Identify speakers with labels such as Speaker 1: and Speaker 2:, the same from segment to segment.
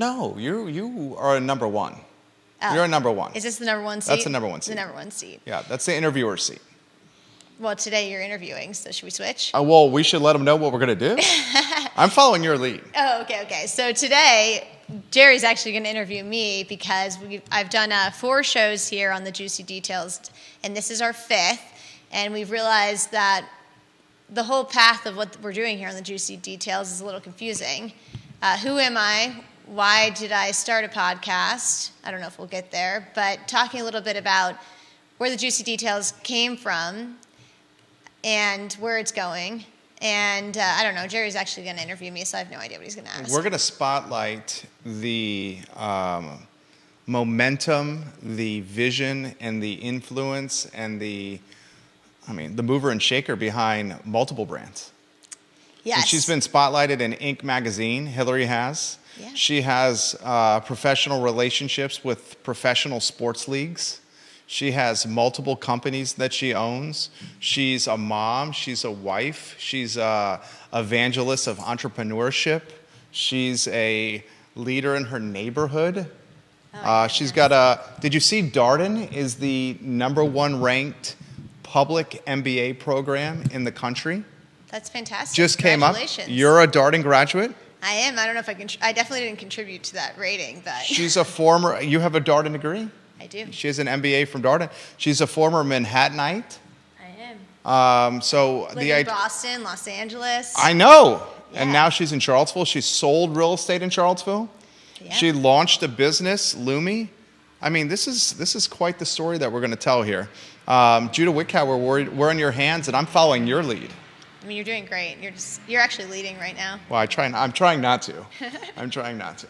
Speaker 1: No, you are a number one.
Speaker 2: Oh.
Speaker 1: You're a number one.
Speaker 2: Is this the number one seat?
Speaker 1: That's the number one seat.
Speaker 2: The number one seat.
Speaker 1: Yeah, that's the interviewer seat.
Speaker 2: Well, today you're interviewing, so should we switch?
Speaker 1: Well, we should let them know what we're going to do. I'm following your lead.
Speaker 2: Oh, okay. So today, Jerry's actually going to interview me because I've done 4 shows here on the Juicy Details, and this is our 5th, and we've realized that the whole path of what we're doing here on the Juicy Details is a little confusing. Who am I? Why did I start a podcast? I don't know if we'll get there, but talking a little bit about where the Juicy Details came from and where it's going. And I don't know, Jerry's actually going to interview me, so I have no idea what he's going to ask.
Speaker 1: We're going to spotlight the momentum, the vision, and the influence, and the mover and shaker behind multiple brands.
Speaker 2: Yes.
Speaker 1: And she's been spotlighted in Inc. magazine, Hillary has.
Speaker 2: Yeah.
Speaker 1: She has professional relationships with professional sports leagues. She has multiple companies that she owns. She's a mom. She's a wife. She's an evangelist of entrepreneurship. She's a leader in her neighborhood. She's got did you see Darden is the #1 ranked public MBA program in the country?
Speaker 2: That's fantastic.
Speaker 1: Just came up. You're a Darden graduate?
Speaker 2: I am. I don't know if I can. I definitely didn't contribute to that rating, but.
Speaker 1: She's a former. You have a Darden degree?
Speaker 2: I do.
Speaker 1: She has an MBA from Darden. She's a former Manhattanite.
Speaker 2: I am.
Speaker 1: So
Speaker 2: Lived in Boston, Los Angeles.
Speaker 1: I know.
Speaker 2: Yeah.
Speaker 1: And now she's in Charlottesville. She sold real estate in Charlottesville.
Speaker 2: Yeah.
Speaker 1: She launched a business, Lumi. I mean, this is quite the story that we're going to tell here. Judah Wickow, we're in your hands, and I'm following your lead.
Speaker 2: I mean, you're doing great. You're actually leading right now.
Speaker 1: Well, I'm trying not to. I'm trying not to.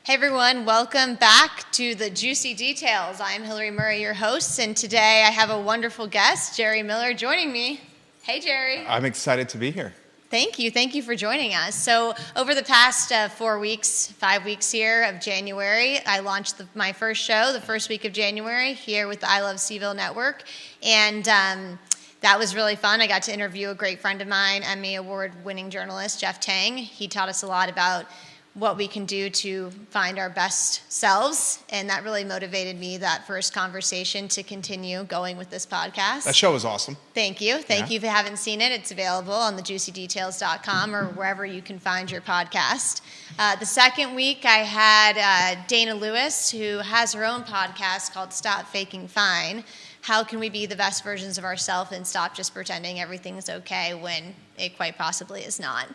Speaker 2: Hey everyone, welcome back to the Juicy Details. I'm Hillary Murray, your host, and today I have a wonderful guest, Jerry Miller, joining me. Hey Jerry.
Speaker 1: I'm excited to be here.
Speaker 2: Thank you for joining us. So over the past 5 weeks here of January, I launched my first show, the first week of January, here with the I Love Seville Network, and that was really fun. I got to interview a great friend of mine, Emmy Award-winning journalist, Jeff Tang. He taught us a lot about what we can do to find our best selves, and that really motivated me, that first conversation, to continue going with this podcast.
Speaker 1: That show was awesome.
Speaker 2: Thank you. Thank you. If you haven't seen it, it's available on thejuicydetails.com or wherever you can find your podcast. The second week, I had Dana Lewis, who has her own podcast called Stop Faking Fine. How can we be the best versions of ourselves and stop just pretending everything's okay when it quite possibly is not?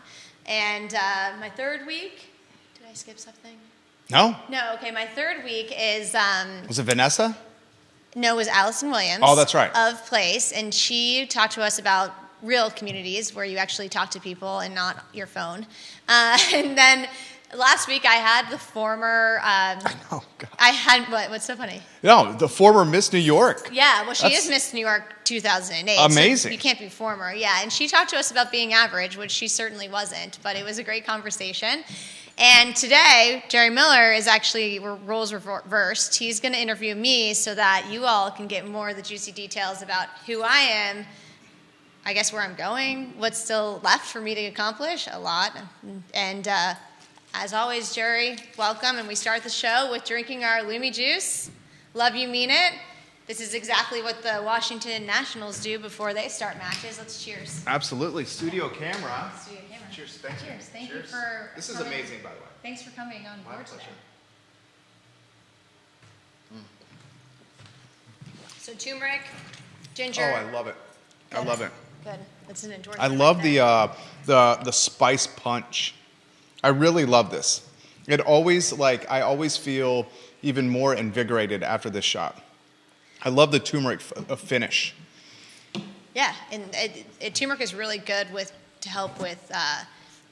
Speaker 2: And my third week... Did I skip something?
Speaker 1: No?
Speaker 2: No, okay. My third week is...
Speaker 1: Was it Vanessa?
Speaker 2: No, it was Allison Williams.
Speaker 1: Oh, that's right.
Speaker 2: Of Place. And she talked to us about real communities where you actually talk to people and not your phone. And then last week I had the former...
Speaker 1: I know. God.
Speaker 2: I had... What's so funny?
Speaker 1: No, the former Miss New York.
Speaker 2: Yeah, well, she is Miss New York 2008.
Speaker 1: Amazing.
Speaker 2: So you can't be former. Yeah, and she talked to us about being average, which she certainly wasn't, but it was a great conversation. And today, Jerry Miller is actually roles reversed. He's going to interview me so that you all can get more of the juicy details about who I am, I guess where I'm going, what's still left for me to accomplish, a lot. And as always, Jerry, welcome. And we start the show with drinking our Lumi juice. Love you, mean it. This is exactly what the Washington Nationals do before they start matches. Let's cheers.
Speaker 1: Absolutely. Studio camera.
Speaker 2: Studio camera.
Speaker 1: Cheers. Thank you.
Speaker 2: Cheers. Thank
Speaker 1: Cheers.
Speaker 2: you for
Speaker 1: This is
Speaker 2: coming.
Speaker 1: amazing, by the way.
Speaker 2: Thanks for coming on board today. So turmeric, ginger.
Speaker 1: Oh, I love it. I love it.
Speaker 2: Good. That's an endorsement.
Speaker 1: I love
Speaker 2: right there.
Speaker 1: the spice punch. I really love this. It always I always feel even more invigorated after this shot. I love the turmeric finish.
Speaker 2: Yeah, and turmeric is really good to help with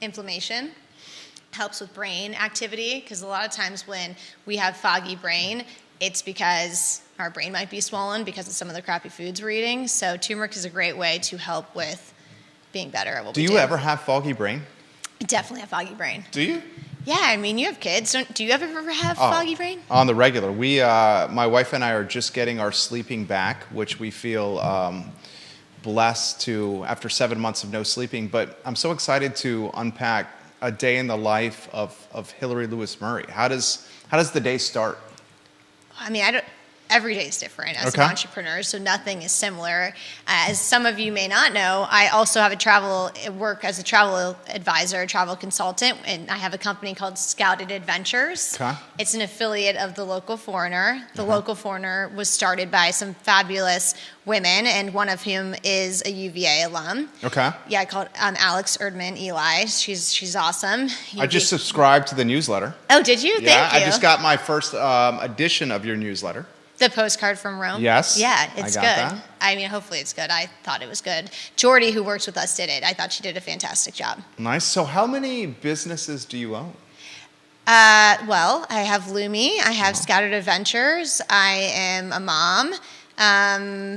Speaker 2: inflammation. helps with brain activity, because a lot of times when we have foggy brain, it's because our brain might be swollen because of some of the crappy foods we're eating. So turmeric is a great way to help with being better at what we do.
Speaker 1: Do you ever have foggy brain?
Speaker 2: I definitely have foggy brain.
Speaker 1: Do you?
Speaker 2: Yeah, I mean, you have kids. Do you ever have foggy brain?
Speaker 1: On the regular. We, my wife and I are just getting our sleeping back, which we feel blessed to after 7 months of no sleeping. But I'm so excited to unpack a day in the life of Hillary Lewis Murray. How does the day start?
Speaker 2: I mean, every day is different as
Speaker 1: Okay.
Speaker 2: an entrepreneur, so nothing is similar. As some of you may not know, I also have work as a travel advisor, travel consultant, and I have a company called Scouted Adventures.
Speaker 1: Okay.
Speaker 2: It's an affiliate of the Local Foreigner. The Local Foreigner was started by some fabulous women, and one of whom is a UVA alum.
Speaker 1: Okay.
Speaker 2: Yeah, I called Alex Erdman Eli. She's awesome.
Speaker 1: I just subscribed to the newsletter.
Speaker 2: Oh, did you?
Speaker 1: Yeah,
Speaker 2: Thank you.
Speaker 1: I just got my first edition of your newsletter.
Speaker 2: The postcard from Rome?
Speaker 1: Yes,
Speaker 2: Yeah,
Speaker 1: I
Speaker 2: it's
Speaker 1: got
Speaker 2: good.
Speaker 1: that.
Speaker 2: I mean, hopefully it's good. I thought it was good. Jordy, who works with us, did it. I thought she did a fantastic job.
Speaker 1: Nice. So how many businesses do you own?
Speaker 2: Well, I have Lumi. I have Scattered Adventures. I am a mom.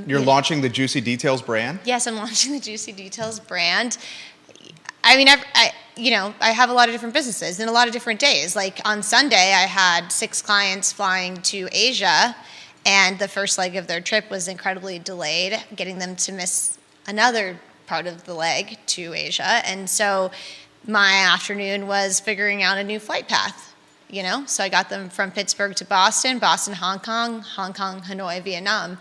Speaker 1: You're launching the Juicy Details brand?
Speaker 2: Yes, I'm launching the Juicy Details brand. I mean, I have a lot of different businesses and a lot of different days. Like on Sunday, I had 6 clients flying to Asia, and the first leg of their trip was incredibly delayed, getting them to miss another part of the leg to Asia. And so my afternoon was figuring out a new flight path, So I got them from Pittsburgh to Boston, Hong Kong, Hanoi, Vietnam.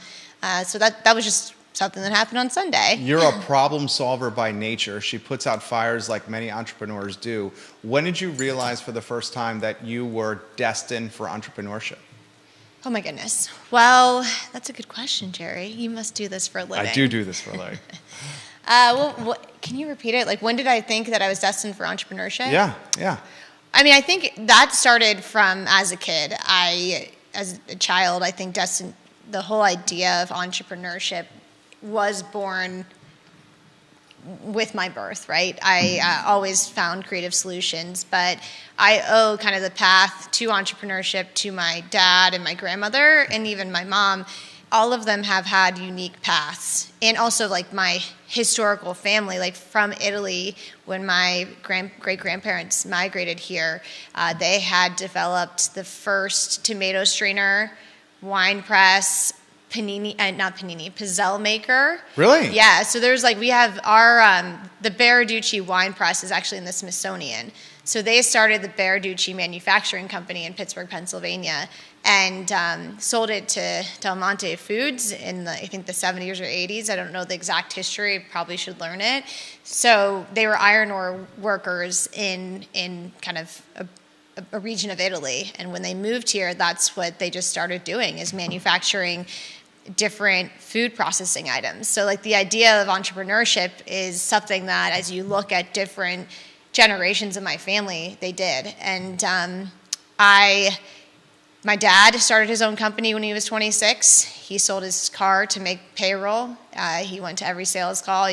Speaker 2: So that was just something that happened on Sunday.
Speaker 1: You're a problem solver by nature. She puts out fires like many entrepreneurs do. When did you realize for the first time that you were destined for entrepreneurship?
Speaker 2: Oh my goodness. Well, that's a good question, Jerry. You must do this for a living.
Speaker 1: I do this for a living.
Speaker 2: Can you repeat it? Like, when did I think that I was destined for entrepreneurship?
Speaker 1: Yeah.
Speaker 2: I mean, I think that started from as a kid. As a child, I think the whole idea of entrepreneurship was born with my birth, right? I always found creative solutions, but I owe kind of the path to entrepreneurship to my dad and my grandmother and even my mom. All of them have had unique paths. And also like my historical family, like from Italy, when my great-grandparents migrated here, they had developed the first tomato strainer, wine press, pizzelle maker.
Speaker 1: Really?
Speaker 2: Yeah, so we have the Baraducci wine press is actually in the Smithsonian. So they started the Baraducci Manufacturing Company in Pittsburgh, Pennsylvania, and sold it to Del Monte Foods in I think the 70s or 80s. I don't know the exact history, probably should learn it. So they were iron ore workers in kind of a region of Italy. And when they moved here, that's what they just started doing, is manufacturing different food processing items. So like the idea of entrepreneurship is something that as you look at different generations of my family, they did. And my dad started his own company when he was 26. He sold his car to make payroll. He went to every sales call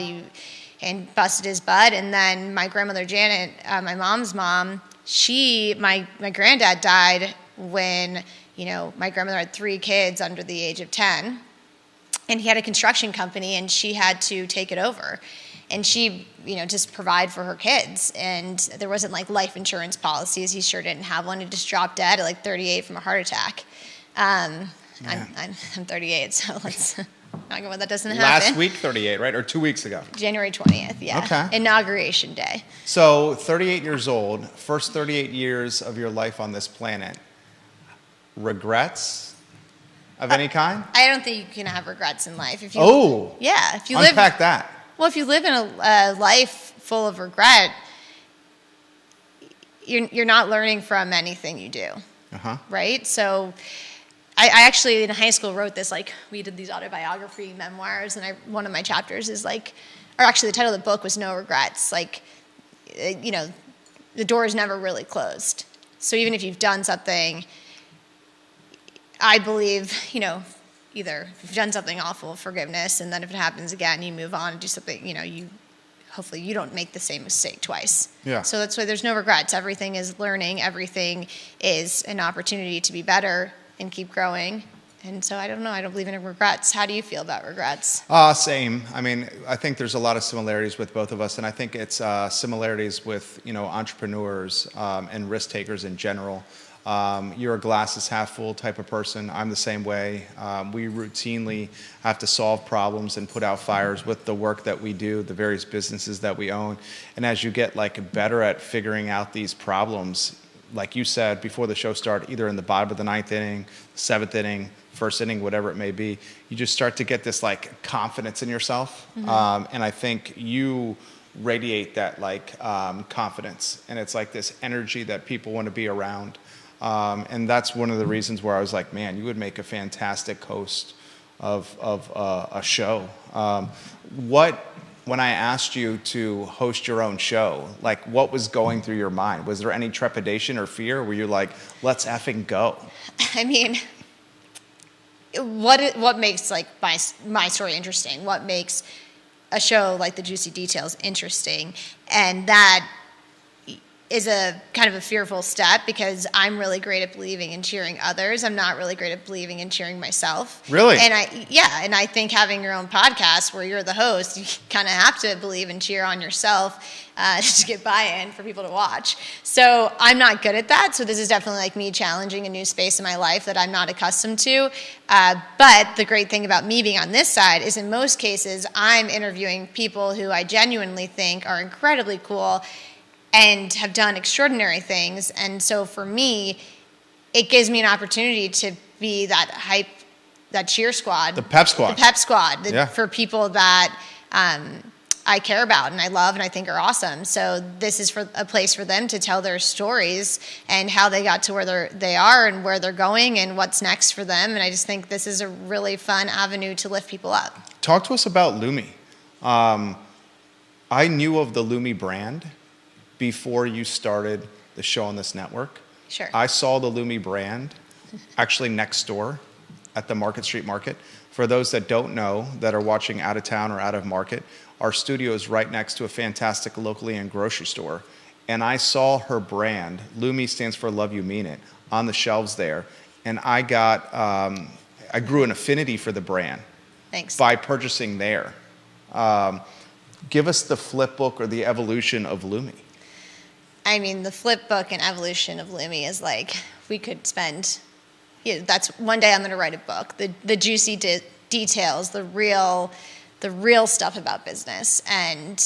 Speaker 2: and busted his butt. And then my grandmother Janet, my mom's mom, my granddad died when my grandmother had 3 kids under the age of 10, and he had a construction company, and she had to take it over, and she just provide for her kids. And there wasn't like life insurance policies. He sure didn't have one. He just dropped dead at like 38 from a heart attack. I'm 38, so let's not go when that doesn't happen.
Speaker 1: Last week, 38, right? Or 2 weeks ago?
Speaker 2: January 20th, yeah.
Speaker 1: Okay.
Speaker 2: Inauguration day.
Speaker 1: So 38 years old, first 38 years of your life on this planet. Regrets of any kind?
Speaker 2: I don't think you can have regrets in life. If you
Speaker 1: Unpack that.
Speaker 2: Well, if you live in a life full of regret, you're not learning from anything you do, right? So I actually in high school wrote this, like we did these autobiography memoirs, and one of my chapters is like, or actually the title of the book was No Regrets. Like, the door is never really closed. So even if you've done something, I believe, either if you've done something awful, forgiveness, and then if it happens again, you move on and do something, you hopefully you don't make the same mistake twice.
Speaker 1: Yeah.
Speaker 2: So that's why there's no regrets. Everything is learning. Everything is an opportunity to be better and keep growing. And so I don't know. I don't believe in regrets. How do you feel about regrets?
Speaker 1: Same. I mean, I think there's a lot of similarities with both of us, and I think it's similarities with entrepreneurs and risk takers in general. You're a glass is half full type of person. I'm the same way. We routinely have to solve problems and put out fires with the work that we do, the various businesses that we own. And as you get better at figuring out these problems, like you said before the show started, either in the bottom of the ninth inning, seventh inning, first inning, whatever it may be, you just start to get this confidence in yourself. And I think you radiate that confidence, and it's this energy that people want to be around. And that's one of the reasons where I was like, man, you would make a fantastic host of a show. When I asked you to host your own show, what was going through your mind? Was there any trepidation or fear? Were you like, let's effing go?
Speaker 2: I mean, what makes my story interesting? What makes a show like The Juicy Details interesting? And that is a kind of a fearful step because I'm really great at believing and cheering others. I'm not really great at believing and cheering myself.
Speaker 1: Really?
Speaker 2: And I think having your own podcast where you're the host, you kind of have to believe and cheer on yourself to get buy-in for people to watch. So I'm not good at that. So this is definitely me challenging a new space in my life that I'm not accustomed to. But the great thing about me being on this side is in most cases, I'm interviewing people who I genuinely think are incredibly cool and have done extraordinary things. And so for me, it gives me an opportunity to be that hype, that cheer squad.
Speaker 1: The pep squad.
Speaker 2: The pep squad
Speaker 1: Yeah.
Speaker 2: for people that I care about and I love and I think are awesome. So this is for a place for them to tell their stories and how they got to where they are and where they're going and what's next for them. And I just think this is a really fun avenue to lift people up.
Speaker 1: Talk to us about Lumi. I knew of the Lumi brand before you started the show on this network.
Speaker 2: Sure.
Speaker 1: I saw the Lumi brand actually next door at the Market Street Market. For those that don't know, that are watching out of town or out of market, our studio is right next to a fantastic locally owned grocery store. And I saw her brand, Lumi stands for Love You Mean It, on the shelves there. And I grew an affinity for the brand.
Speaker 2: Thanks.
Speaker 1: By purchasing there. Give us the flip book or the evolution of Lumi.
Speaker 2: I mean, the flip book and evolution of Lumi is we could spend, that's one day I'm going to write a book. The juicy details, the real stuff about business and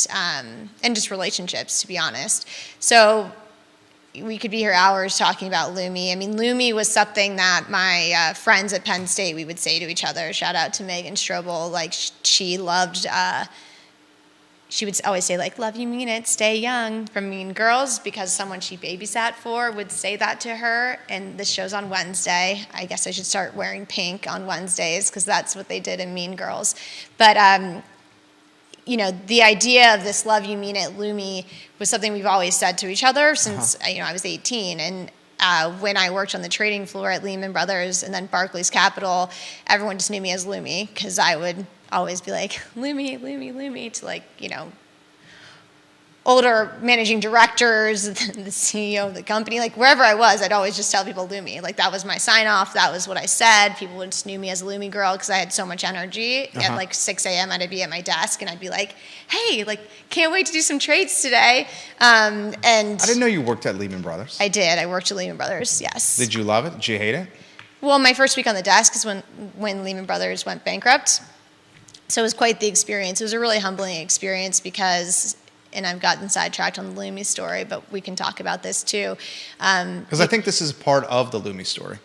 Speaker 2: just relationships, to be honest. So we could be here hours talking about Lumi. I mean, Lumi was something that my friends at Penn State, we would say to each other. Shout out to Megan Strobel. She loved... she would always say, love you mean it, stay young, from Mean Girls, because someone she babysat for would say that to her. And this show's on Wednesday. I guess I should start wearing pink on Wednesdays because that's what they did in Mean Girls. But, the idea of this love you mean it, Lumi, was something we've always said to each other since, I was 18. And when I worked on the trading floor at Lehman Brothers and then Barclays Capital, everyone just knew me as Lumi because I would always be like, Lumi, Lumi, Lumi, to older managing directors, the CEO of the company, wherever I was, I'd always just tell people Lumi. That was my sign off. That was what I said. People would just knew me as a Lumi girl because I had so much energy. At 6 a.m. I'd be at my desk and I'd be like, hey, can't wait to do some trades today. And
Speaker 1: I didn't know you worked at Lehman Brothers.
Speaker 2: I did. I worked at Lehman Brothers, yes.
Speaker 1: Did you love it? Did you hate it?
Speaker 2: Well, my first week on the desk is when Lehman Brothers went bankrupt. So it was quite the experience. It was a really humbling experience because, and I've gotten sidetracked on the Lumi story, but we can talk about this too.
Speaker 1: Because I think this is part of the Lumi story,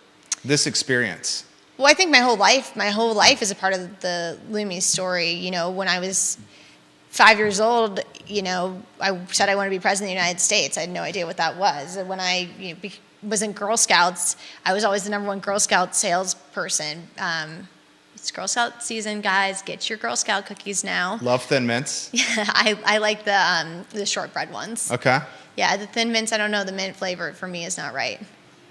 Speaker 1: this experience.
Speaker 2: Well, I think my whole life is a part of the Lumi story. When I was 5 years old, I said I wanted to be president of the United States. I had no idea what that was. And when I was in Girl Scouts, I was always the number one Girl Scout salesperson. It's Girl Scout season, guys. Get your Girl Scout cookies now.
Speaker 1: Love Thin Mints.
Speaker 2: I like the shortbread ones.
Speaker 1: Okay.
Speaker 2: Yeah, the Thin Mints, I don't know. The mint flavor for me is not right.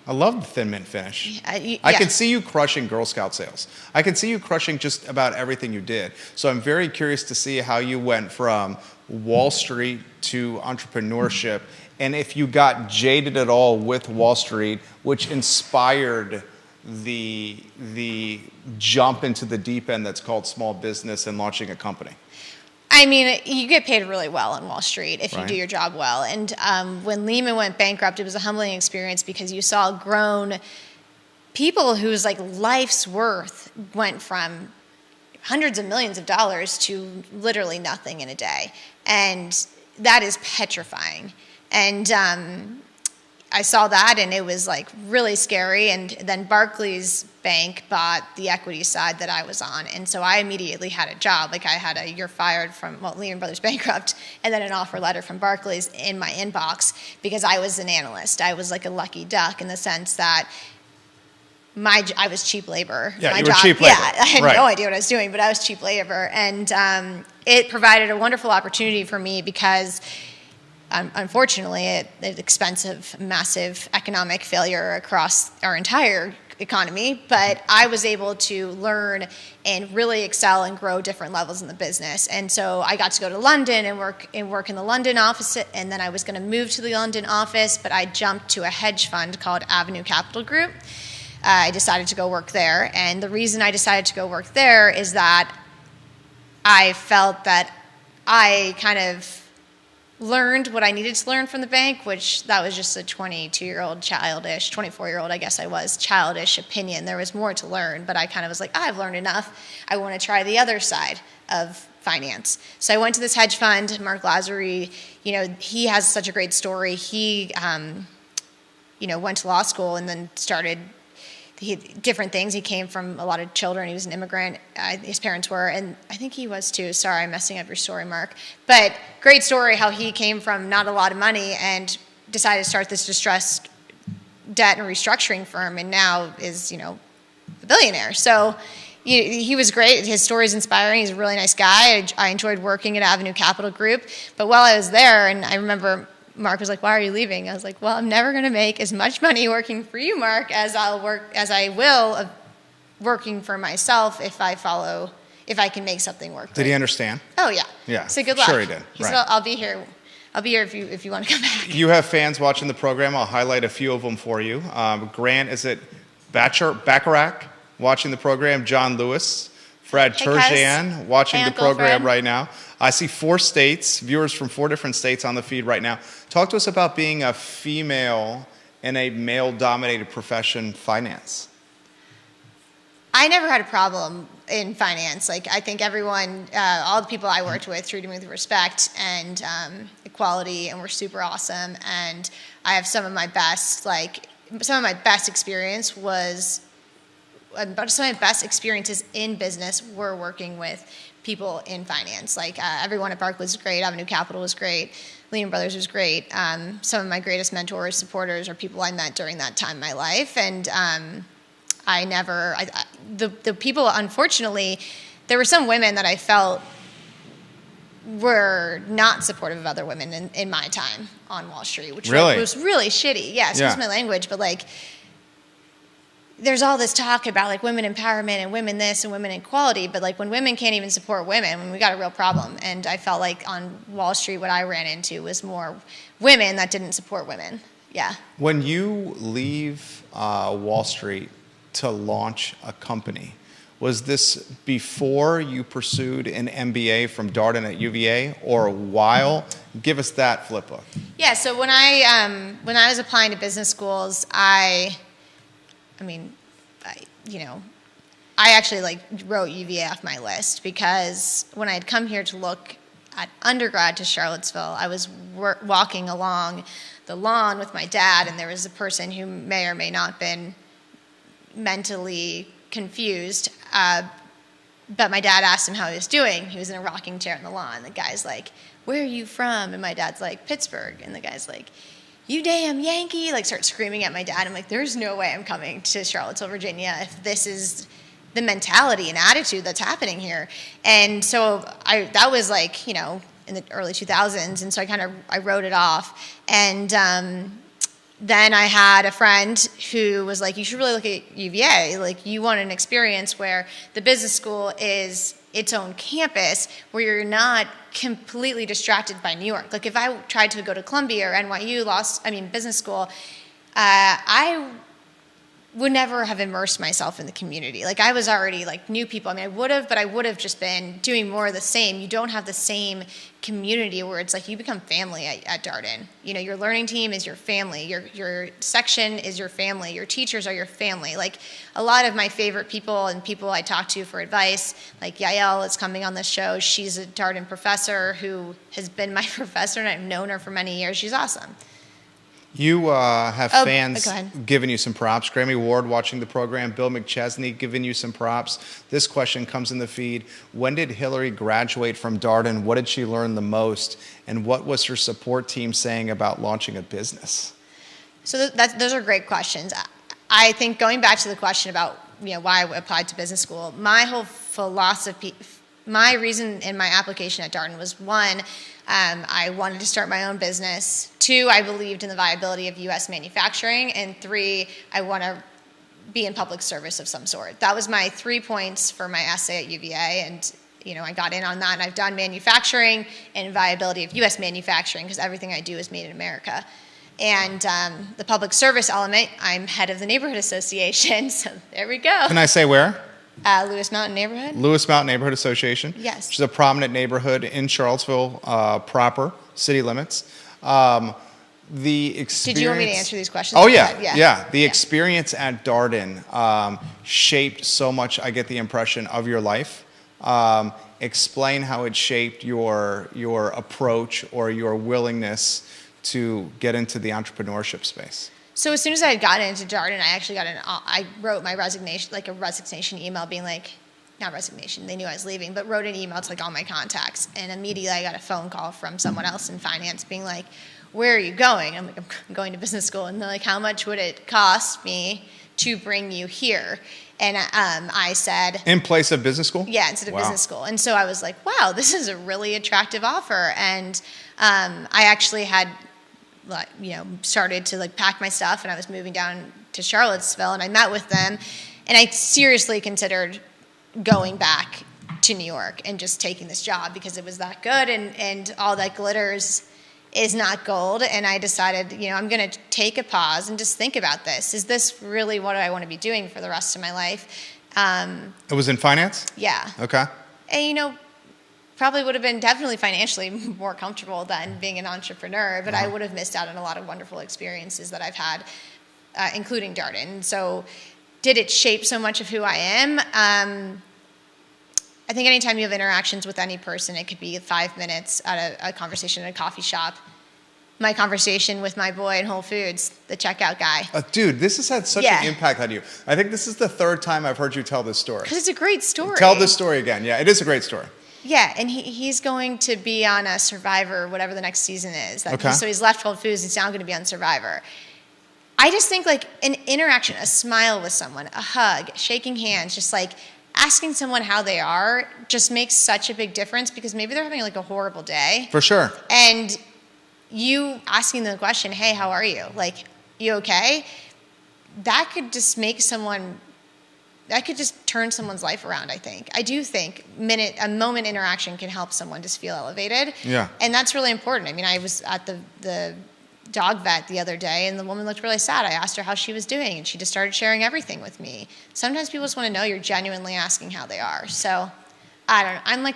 Speaker 1: I love the Thin Mint finish. I
Speaker 2: Yeah.
Speaker 1: can see you crushing Girl Scout sales. I can see you crushing just about everything you did. So I'm very curious to see how you went from Wall Street to entrepreneurship, and if you got jaded at all with Wall Street, which inspired the jump into the deep end that's called small business and launching a company.
Speaker 2: I mean, you get paid really well on Wall Street if you
Speaker 1: Right.
Speaker 2: do your job well. And when Lehman went bankrupt, it was a humbling experience because you saw grown people whose like life's worth went from hundreds of millions of dollars to literally nothing in a day. And that is petrifying. And I saw that, and it was like really scary. And then Barclays Bank bought the equity side that I was on, and so I immediately had a job. Like I had a "you're fired" from Lehman Brothers bankrupt, and then an offer letter from Barclays in my inbox because I was an analyst. I was like a lucky duck in the sense that I was cheap labor.
Speaker 1: Yeah,
Speaker 2: my
Speaker 1: you were
Speaker 2: job,
Speaker 1: cheap labor.
Speaker 2: Yeah, I had
Speaker 1: Right.
Speaker 2: no idea what I was doing, but I was cheap labor, and it provided a wonderful opportunity for me because. Unfortunately, at the expense of massive economic failure across our entire economy, but I was able to learn and really excel and grow different levels in the business. And so I got to go to London and work in the London office, and then I was going to move to the London office, but I jumped to a hedge fund called Avenue Capital Group. I decided to go work there, and the reason I decided to go work there is that I felt that I kind of learned what I needed to learn from the bank, which that was just a 22-year-old childish, 24-year-old, I guess I was, childish opinion. There was more to learn, but I kind of was like, I've learned enough. I want to try the other side of finance. So I went to this hedge fund, Mark Lazary, he has such a great story. He, went to law school and then started different things. He came from a lot of children. He was an immigrant. His parents were, and I think he was too. Sorry, I'm messing up your story, Mark. But great story how he came from not a lot of money and decided to start this distressed debt and restructuring firm, and now is, a billionaire. So he was great. His story is inspiring. He's a really nice guy. I enjoyed working at Avenue Capital Group. But while I was there, and I remember Mark was like, "Why are you leaving?" I was like, "Well, I'm never going to make as much money working for you, Mark, as I will working for myself if I can make something work."
Speaker 1: Did he understand?
Speaker 2: Oh yeah.
Speaker 1: Yeah.
Speaker 2: So good luck.
Speaker 1: Sure he did.
Speaker 2: He
Speaker 1: Right.
Speaker 2: said, "I'll be here. I'll be here if you want to come back."
Speaker 1: You have fans watching the program. I'll highlight a few of them for you. Grant, is it Bacharach watching the program? John Lewis. Fred
Speaker 2: Hey,
Speaker 1: Turgeon watching
Speaker 2: Hey,
Speaker 1: the
Speaker 2: Uncle
Speaker 1: program
Speaker 2: Fred.
Speaker 1: right now. I see 4 states, viewers from 4 different states on the feed right now. Talk to us about being a female in a male-dominated profession, finance.
Speaker 2: I never had a problem in finance. Like, I think everyone, all the people I worked with treated me with respect and equality, and were super awesome. And I have some of my best experience was, some of my best experiences in business were working with people in finance. Like, everyone at Barclays was great, Avenue Capital was great, Lehman Brothers was great. Some of my greatest mentors, supporters, are people I met during that time in my life. And the people, unfortunately, there were some women that I felt were not supportive of other women in my time on Wall Street, which
Speaker 1: Really?
Speaker 2: was really shitty. Yeah, excuse my language, but like, there's all this talk about like women empowerment and women this and women equality, but like when women can't even support women, when we got a real problem. And I felt like on Wall Street, what I ran into was more women that didn't support women. Yeah.
Speaker 1: When you leave Wall Street to launch a company, was this before you pursued an MBA from Darden at UVA, or while? Give us that flip book.
Speaker 2: Yeah. So when I was applying to business schools, I actually like wrote UVA off my list because when I had come here to look at undergrad to Charlottesville, I was walking along the lawn with my dad, and there was a person who may or may not have been mentally confused, but my dad asked him how he was doing. He was in a rocking chair on the lawn. The guy's like, "Where are you from?" And my dad's like, "Pittsburgh." And the guy's like, "You damn Yankee," like start screaming at my dad. I'm like, there's no way I'm coming to Charlottesville, Virginia if this is the mentality and attitude that's happening here. And so that was like, in the early 2000s. And so I wrote it off. And then I had a friend who was like, you should really look at UVA. Like, you want an experience where the business school is its own campus, where you're not completely distracted by New York. Like, if I tried to go to Columbia or NYU business school, I would never have immersed myself in the community. Like, I was already like knew people. I mean, I would have, but I would have just been doing more of the same. You don't have the same community where it's like you become family at Darden. You know, your learning team is your family. Your section is your family. Your teachers are your family. Like, a lot of my favorite people and people I talk to for advice, like Yael is coming on this show. She's a Darden professor who has been my professor, and I've known her for many years. She's awesome.
Speaker 1: You have
Speaker 2: go
Speaker 1: fans
Speaker 2: ahead.
Speaker 1: giving you some props. Grammy Ward watching the program. Bill McChesney giving you some props. This question comes in the feed. When did Hillary graduate from Darden? What did she learn the most? And what was her support team saying about launching a business?
Speaker 2: So those are great questions. I think going back to the question about why I applied to business school, my whole philosophy, my reason in my application at Darden was, one, I wanted to start my own business. 2, I believed in the viability of U.S. manufacturing. And 3, I want to be in public service of some sort. That was my 3 points for my essay at UVA. And, I got in on that. And I've done manufacturing and viability of U.S. manufacturing, because everything I do is made in America. And the public service element, I'm head of the neighborhood association. So there we go.
Speaker 1: Can I say where?
Speaker 2: Lewis Mountain Neighborhood.
Speaker 1: Lewis Mountain Neighborhood Association.
Speaker 2: Yes.
Speaker 1: Which is a prominent neighborhood in Charlottesville proper, city limits. The experience.
Speaker 2: Did you want me to answer these questions?
Speaker 1: Oh, yeah. The experience at Darden shaped so much, I get the impression, of your life. Explain how it shaped your approach or your willingness to get into the entrepreneurship space.
Speaker 2: So as soon as I had gotten into Darden, I actually I wrote my resignation, like a resignation email being like, not resignation, they knew I was leaving, but wrote an email to like all my contacts. And immediately I got a phone call from someone else in finance being like, where are you going? I'm like, I'm going to business school. And they're like, how much would it cost me to bring you here? And I said,
Speaker 1: in place of business school?
Speaker 2: Yeah, instead of business school. And so I was like, wow, this is a really attractive offer. And I actually had started to like pack my stuff, and I was moving down to Charlottesville, and I met with them, and I seriously considered going back to New York and just taking this job because it was that good, and all that glitters is not gold. And I decided, I'm going to take a pause and just think about this. Is this really what I want to be doing for the rest of my life?
Speaker 1: It was in finance?
Speaker 2: Yeah.
Speaker 1: Okay.
Speaker 2: And probably would have been definitely financially more comfortable than being an entrepreneur, but I would have missed out on a lot of wonderful experiences that I've had, including Darden. So did it shape so much of who I am? I think anytime you have interactions with any person, it could be 5 minutes at a conversation at a coffee shop. My conversation with my boy in Whole Foods, the checkout guy.
Speaker 1: Dude, this has had such an impact on you. I think this is the 3rd time I've heard you tell this story.
Speaker 2: Because it's a great story.
Speaker 1: Tell this story again. Yeah, it is a great story.
Speaker 2: Yeah, and he's going to be on a Survivor, whatever the next season is.
Speaker 1: Okay.
Speaker 2: So he's left Whole Foods, he's now going to be on Survivor. I just think like an interaction, a smile with someone, a hug, shaking hands, just like asking someone how they are just makes such a big difference, because maybe they're having like a horrible day.
Speaker 1: For sure.
Speaker 2: And you asking them the question, hey, how are you? Like, you okay? That could just that could just turn someone's life around, I think. I do think a moment interaction can help someone just feel elevated.
Speaker 1: Yeah.
Speaker 2: And that's really important. I mean, I was at the dog vet the other day, and the woman looked really sad. I asked her how she was doing, and she just started sharing everything with me. Sometimes people just want to know you're genuinely asking how they are. So, I don't know. I'm like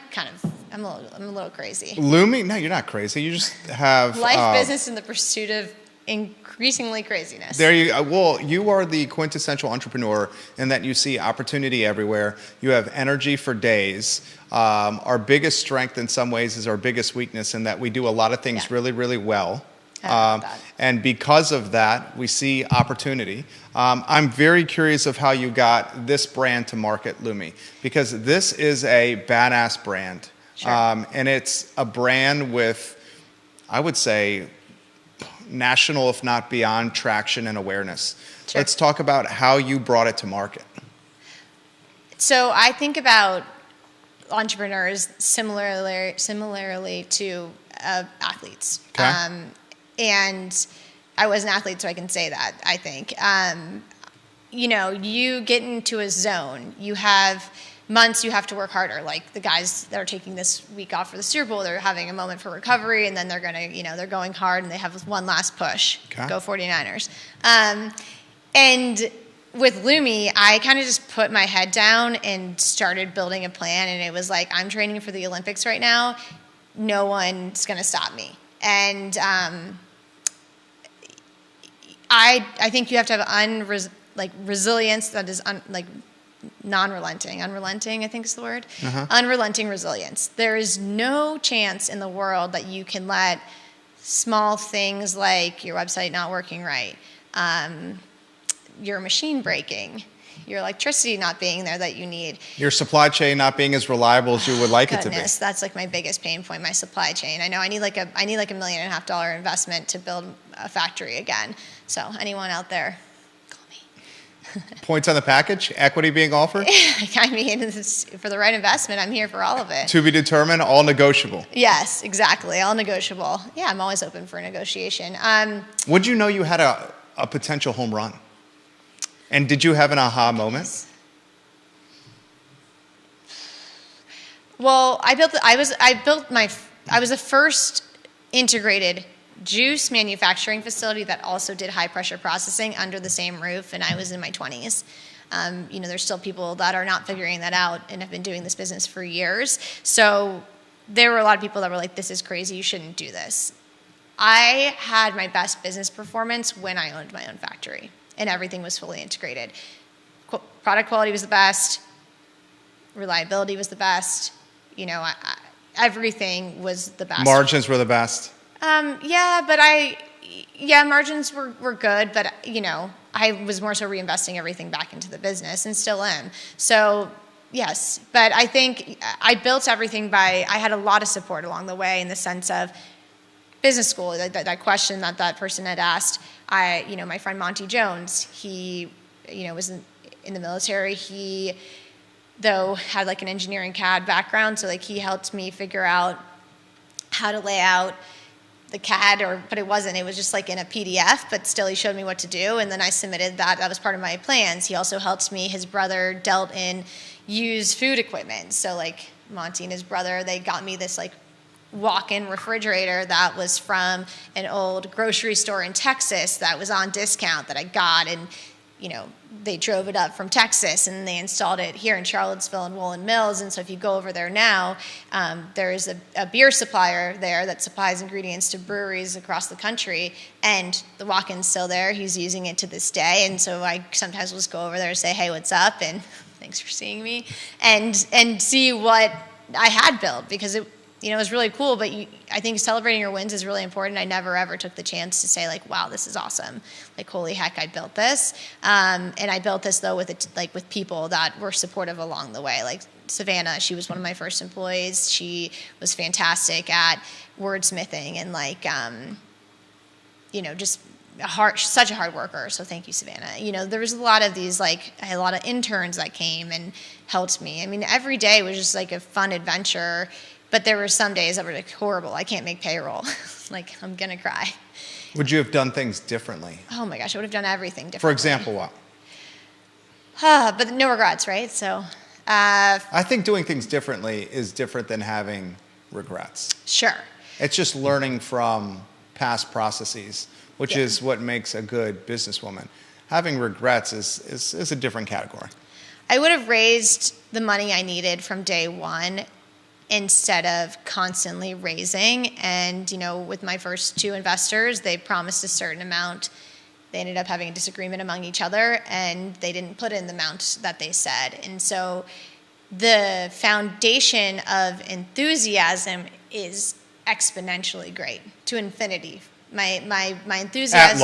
Speaker 2: I'm a little crazy.
Speaker 1: Lumi? No, you're not crazy. You just have...
Speaker 2: Life, business, and the pursuit of increasingly craziness.
Speaker 1: There you go. Well, you are the quintessential entrepreneur in that you see opportunity everywhere. You have energy for days. Our biggest strength in some ways is our biggest weakness, in that we do a lot of things really, really well. And because of that, we see opportunity. I'm very curious of how you got this brand to market, Lumi, because this is a badass brand.
Speaker 2: Sure.
Speaker 1: And it's a brand with, I would say, national, if not beyond, traction and awareness. Sure. Let's talk about how you brought it to market.
Speaker 2: So I think about entrepreneurs similarly to athletes.
Speaker 1: Okay.
Speaker 2: And I was an athlete, so I can say that, I think. You know, you get into a zone. You have months you have to work harder. Like the guys that are taking this week off for the Super Bowl, they're having a moment for recovery, and then they're going to, you know, they're going hard, and they have one last push.
Speaker 1: Okay.
Speaker 2: Go 49ers. And with Lumi, I kind of just put my head down and started building a plan, and it was like, I'm training for the Olympics right now. No one's going to stop me. And I think you have to have resilience that is non-relenting. Unrelenting, I think is the word. Unrelenting resilience. There is no chance in the world that you can let small things like your website not working right, your machine breaking, your electricity not being there that you need.
Speaker 1: Your supply chain not being as reliable as you would like it to be.
Speaker 2: That's like my biggest pain point, my supply chain. I know I need like $1.5 million investment to build a factory again. So anyone out there, call me.
Speaker 1: Points on the package, equity being offered?
Speaker 2: I mean, for the right investment, I'm here for all of it.
Speaker 1: To be determined, all negotiable.
Speaker 2: Yes, exactly, all negotiable. Yeah, I'm always open for negotiation.
Speaker 1: Would you know you had a potential home run? And did you have an aha moment?
Speaker 2: Well, I was the first integrated juice manufacturing facility that also did high pressure processing under the same roof, and I was in my 20s. You know, there's still people that are not figuring that out and have been doing this business for years. So there were a lot of people that were like, this is crazy, you shouldn't do this. I had my best business performance when I owned my own factory and everything was fully integrated. Product quality was the best, reliability was the best, you know, everything was the best.
Speaker 1: Margins were the best.
Speaker 2: Margins were good, but you know, I was more so reinvesting everything back into the business and still am. So yes, but I think I built everything I had a lot of support along the way in the sense of business school, that question that person had asked. My friend Monty Jones, he, was in the military. He, though, had like an engineering CAD background, so like he helped me figure out how to lay out the CAD, but it wasn't. It was just like in a PDF, but still he showed me what to do, and then I submitted that. That was part of my plans. He also helped me. His brother dealt in used food equipment, so like Monty and his brother, they got me this like walk-in refrigerator that was from an old grocery store in Texas that was on discount that I got, and they drove it up from Texas and they installed it here in Charlottesville and Woolen Mills. And so if you go over there now, there is a beer supplier there that supplies ingredients to breweries across the country, and the walk-in's still there. He's using it to this day, and so I sometimes will just go over there and say, hey, what's up, and thanks for seeing me, and see what I had built, because it was really cool. But I think celebrating your wins is really important. I never ever took the chance to say like, wow, this is awesome. Like, holy heck, I built this. And I built this though with people that were supportive along the way. Like Savannah, she was one of my first employees. She was fantastic at wordsmithing and just such a hard worker. So thank you, Savannah. There was a lot of these, I had a lot of interns that came and helped me. I mean, every day was just like a fun adventure. But there were some days that were like horrible. I can't make payroll. Like, I'm going to cry.
Speaker 1: Would you have done things differently?
Speaker 2: Oh my gosh, I would have done everything differently.
Speaker 1: For example, what?
Speaker 2: But no regrets, right? So.
Speaker 1: I think doing things differently is different than having regrets.
Speaker 2: Sure.
Speaker 1: It's just learning from past processes, which is what makes a good businesswoman. Having regrets is a different category.
Speaker 2: I would have raised the money I needed from day one instead of constantly raising. And, with my first two investors, they promised a certain amount. They ended up having a disagreement among each other, and they didn't put in the amount that they said. And so the foundation of enthusiasm is exponentially great to infinity. My enthusiasm.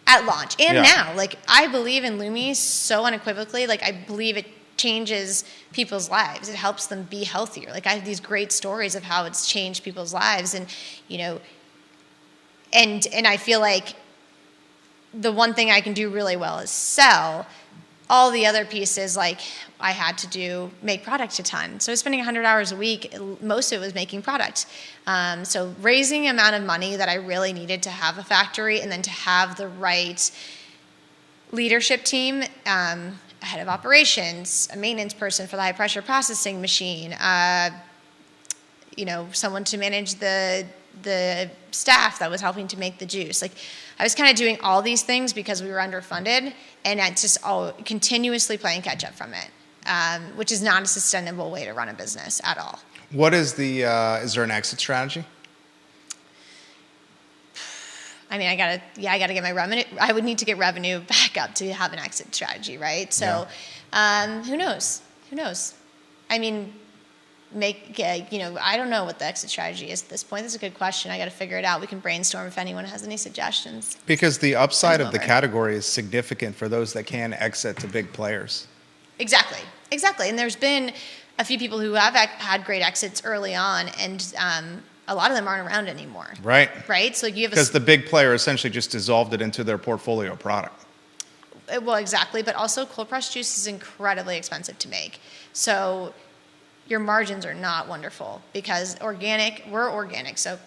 Speaker 2: At launch. And now, I believe in Lumi so unequivocally. I believe it changes people's lives. It helps them be healthier. I have these great stories of how it's changed people's lives, and and I feel like the one thing I can do really well is sell, all the other pieces, like I had to make product a ton. So I was spending 100 hours a week. Most of it was making product. So raising the amount of money that I really needed to have a factory, and then to have the right leadership team, a head of operations, a maintenance person for the high pressure processing machine, someone to manage the staff that was helping to make the juice. Like, I was kind of doing all these things because we were underfunded, and I just continuously playing catch up from it, which is not a sustainable way to run a business at all.
Speaker 1: What is is there an exit strategy?
Speaker 2: I mean, I gotta get my revenue. I would need to get revenue back up to have an exit strategy, right? So, who knows? I mean, I don't know what the exit strategy is at this point. That's a good question. I got to figure it out. We can brainstorm if anyone has any suggestions.
Speaker 1: Because the upside of the category is significant for those that can exit to big players.
Speaker 2: Exactly. And there's been a few people who have had great exits early on, and a lot of them aren't around anymore.
Speaker 1: Right.
Speaker 2: So you have
Speaker 1: because the big player essentially just dissolved it into their portfolio product.
Speaker 2: Well, exactly. But also, cold pressed juice is incredibly expensive to make. So your margins are not wonderful, because we're organic. So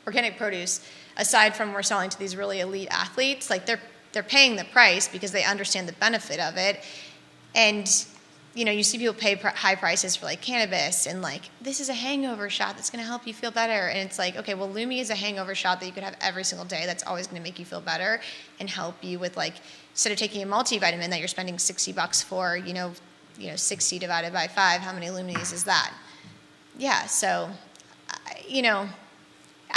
Speaker 2: organic produce, aside from we're selling to these really elite athletes, like they're paying the price because they understand the benefit of it. And you see people pay high prices for like cannabis, and like, this is a hangover shot that's going to help you feel better. And it's like, okay, well, Lumi is a hangover shot that you could have every single day. That's always going to make you feel better and help you with, like, instead of taking a multivitamin that you're spending $60 for, 60 divided by 5, how many Lumis is that? Yeah, so,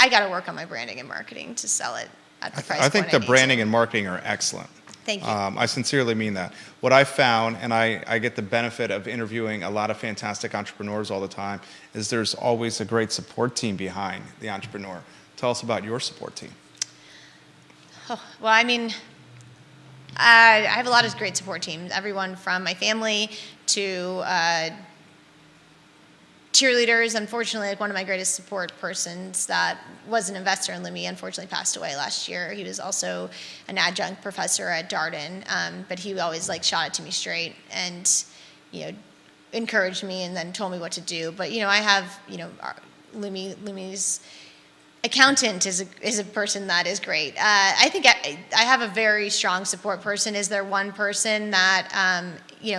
Speaker 2: I got to work on my branding and marketing to sell it at the price point.
Speaker 1: I think the branding and marketing are excellent.
Speaker 2: Thank you.
Speaker 1: I sincerely mean that. What I found, and I get the benefit of interviewing a lot of fantastic entrepreneurs all the time, is there's always a great support team behind the entrepreneur. Tell us about your support team.
Speaker 2: Oh, well, I mean, I have a lot of great support teams, everyone from my family to cheerleaders. Unfortunately, like, one of my greatest support persons that was an investor in Lumi unfortunately passed away last year. He was also an adjunct professor at Darden, but he always shot it to me straight and encouraged me and then told me what to do. But I have Lumi's accountant is a person that is great. I think I have a very strong support person. Is there one person that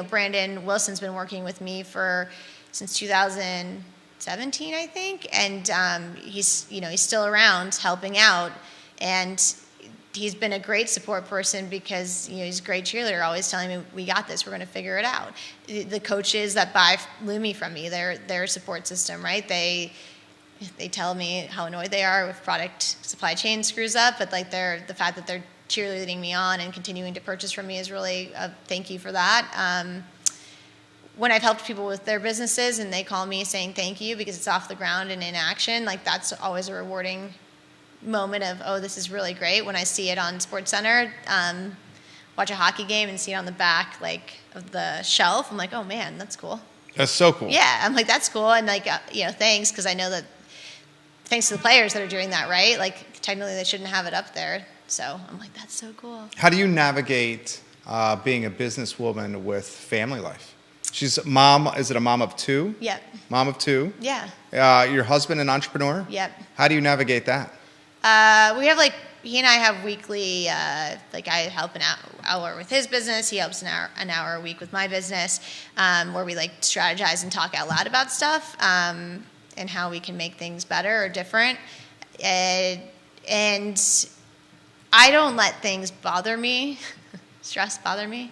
Speaker 2: Brandon Wilson's been working with me since 2017, I think, and he's still around helping out, and he's been a great support person because he's a great cheerleader, always telling me, we got this, we're going to figure it out. The coaches that buy Lumi from me, their support system, right? They tell me how annoyed they are if product supply chain screws up, but the fact that they're cheerleading me on and continuing to purchase from me is really a thank you for that. When I've helped people with their businesses and they call me saying thank you because it's off the ground and in action, that's always a rewarding moment of, oh, this is really great. When I see it on SportsCenter, watch a hockey game and see it on the back of the shelf, I'm like, oh man, that's cool.
Speaker 1: That's so cool.
Speaker 2: Yeah, I'm like, that's cool, and thanks, because I know that thanks to the players that are doing that, right? Technically they shouldn't have it up there. So I'm like, that's so cool.
Speaker 1: How do you navigate being a businesswoman with family life? She's mom. Is it a mom of two?
Speaker 2: Yep.
Speaker 1: Mom of two?
Speaker 2: Yeah.
Speaker 1: Your husband an entrepreneur?
Speaker 2: Yep.
Speaker 1: How do you navigate that?
Speaker 2: We have he and I have weekly, I help an hour with his business. He helps an hour a week with my business, where we strategize and talk out loud about stuff, and how we can make things better or different. And I don't let things bother me, stress bother me.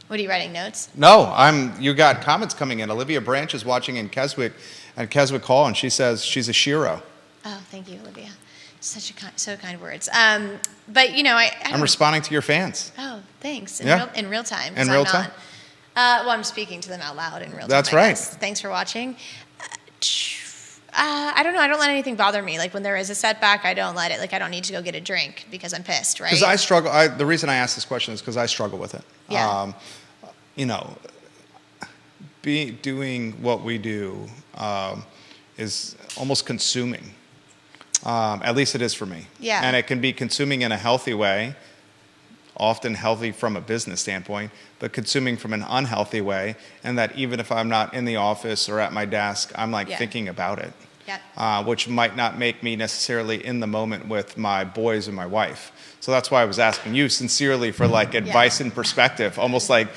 Speaker 2: What are you writing, notes?
Speaker 1: No, you got comments coming in. Olivia Branch is watching in Keswick Hall, and she says she's a shero.
Speaker 2: Oh, thank you, Olivia. So kind words. But I'm
Speaker 1: responding to your fans.
Speaker 2: Oh, thanks. In real time.
Speaker 1: In real time?
Speaker 2: I'm speaking to them out loud in real time.
Speaker 1: That's right.
Speaker 2: Thanks for watching. I don't know. I don't let anything bother me. When there is a setback, I don't let it. I don't need to go get a drink because I'm pissed, right?
Speaker 1: Because I struggle. The reason I ask this question is because I struggle with it.
Speaker 2: Yeah.
Speaker 1: Doing what we do is almost consuming. At least it is for me.
Speaker 2: Yeah.
Speaker 1: And it can be consuming in a healthy way. often healthy from a business standpoint, but consuming from an unhealthy way, and that even if I'm not in the office or at my desk, I'm like thinking about it.
Speaker 2: Yep.
Speaker 1: Which might not make me necessarily in the moment with my boys and my wife. So that's why I was asking you sincerely for like advice and perspective, almost like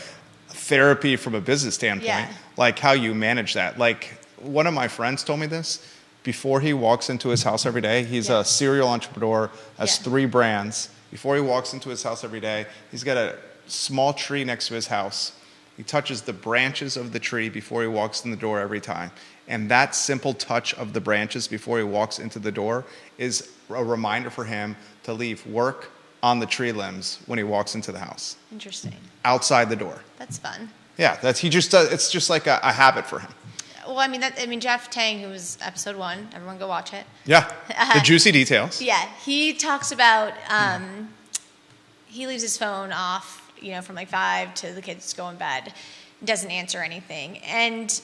Speaker 1: therapy from a business standpoint, like how you manage that. Like one of my friends told me this, before he walks into his house every day, he's a serial entrepreneur, has 3 brands. Before he walks into his house every day, he's got a small tree next to his house. He touches the branches of the tree before he walks in the door every time. And that simple touch of the branches before he walks into the door is a reminder for him to leave work on the tree limbs when he walks into the house.
Speaker 2: Interesting.
Speaker 1: Outside the door.
Speaker 2: That's fun.
Speaker 1: Yeah, that's he just does, it's just like a habit for him.
Speaker 2: Well, I mean, Jeff Tang, who was episode 1, everyone go watch it.
Speaker 1: Yeah, the juicy details.
Speaker 2: Yeah, he talks about he leaves his phone off, from like 5 to the kids go in bed, doesn't answer anything, and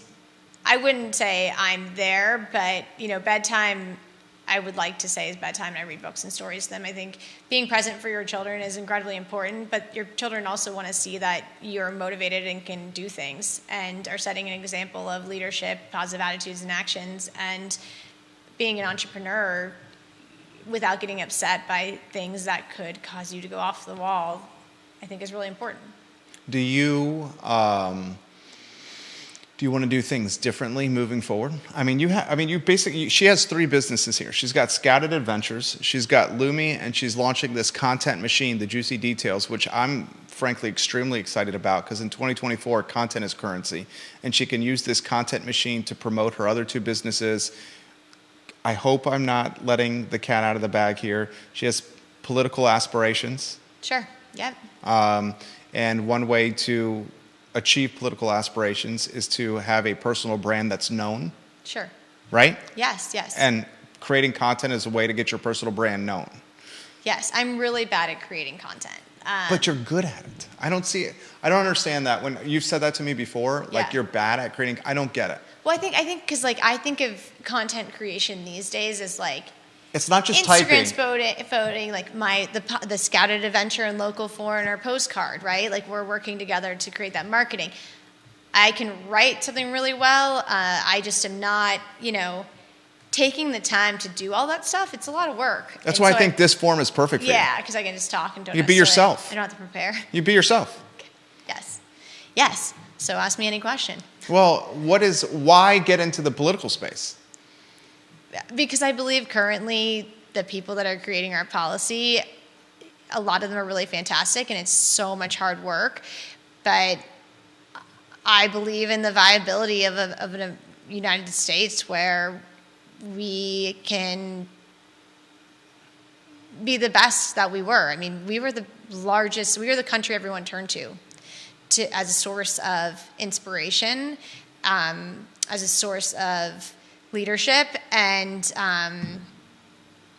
Speaker 2: I wouldn't say I'm there, but bedtime, I would like to say is bedtime, and I read books and stories to them. I think being present for your children is incredibly important, but your children also want to see that you're motivated and can do things and are setting an example of leadership, positive attitudes and actions, and being an entrepreneur without getting upset by things that could cause you to go off the wall, I think is really important.
Speaker 1: Do you want to do things differently moving forward? She has 3 businesses here. She's got Scouted Adventures, she's got Lumi, and she's launching this content machine, The Juicy Details, which I'm frankly extremely excited about because in 2024, content is currency. And she can use this content machine to promote her other 2 businesses. I hope I'm not letting the cat out of the bag here. She has political aspirations.
Speaker 2: Sure, yep.
Speaker 1: And one way to achieve political aspirations is to have a personal brand that's known.
Speaker 2: Sure.
Speaker 1: Right?
Speaker 2: Yes.
Speaker 1: And creating content is a way to get your personal brand known.
Speaker 2: Yes, I'm really bad at creating content.
Speaker 1: But you're good at it. I don't see it. I don't understand that. When you've said that to me before, like you're bad at creating, I don't get it.
Speaker 2: Well, I think because I think of content creation these days as like
Speaker 1: it's not just
Speaker 2: Instagram's
Speaker 1: typing.
Speaker 2: voting like the Scouted Adventure and Local Foreigner postcard, right? Like we're working together to create that marketing. I can write something really well. I just am not, taking the time to do all that stuff. It's a lot of work.
Speaker 1: That's why I think this form is perfect for you.
Speaker 2: Yeah, because I can just talk and don't.
Speaker 1: You be yourself.
Speaker 2: I don't have to prepare.
Speaker 1: You be yourself.
Speaker 2: Okay. Yes. So ask me any question.
Speaker 1: Well, why get into the political space?
Speaker 2: Because I believe currently the people that are creating our policy, a lot of them are really fantastic and it's so much hard work. But I believe in the viability of a United States where we can be the best that we were. I mean, we were the country everyone turned to as a source of inspiration, as a source of leadership, and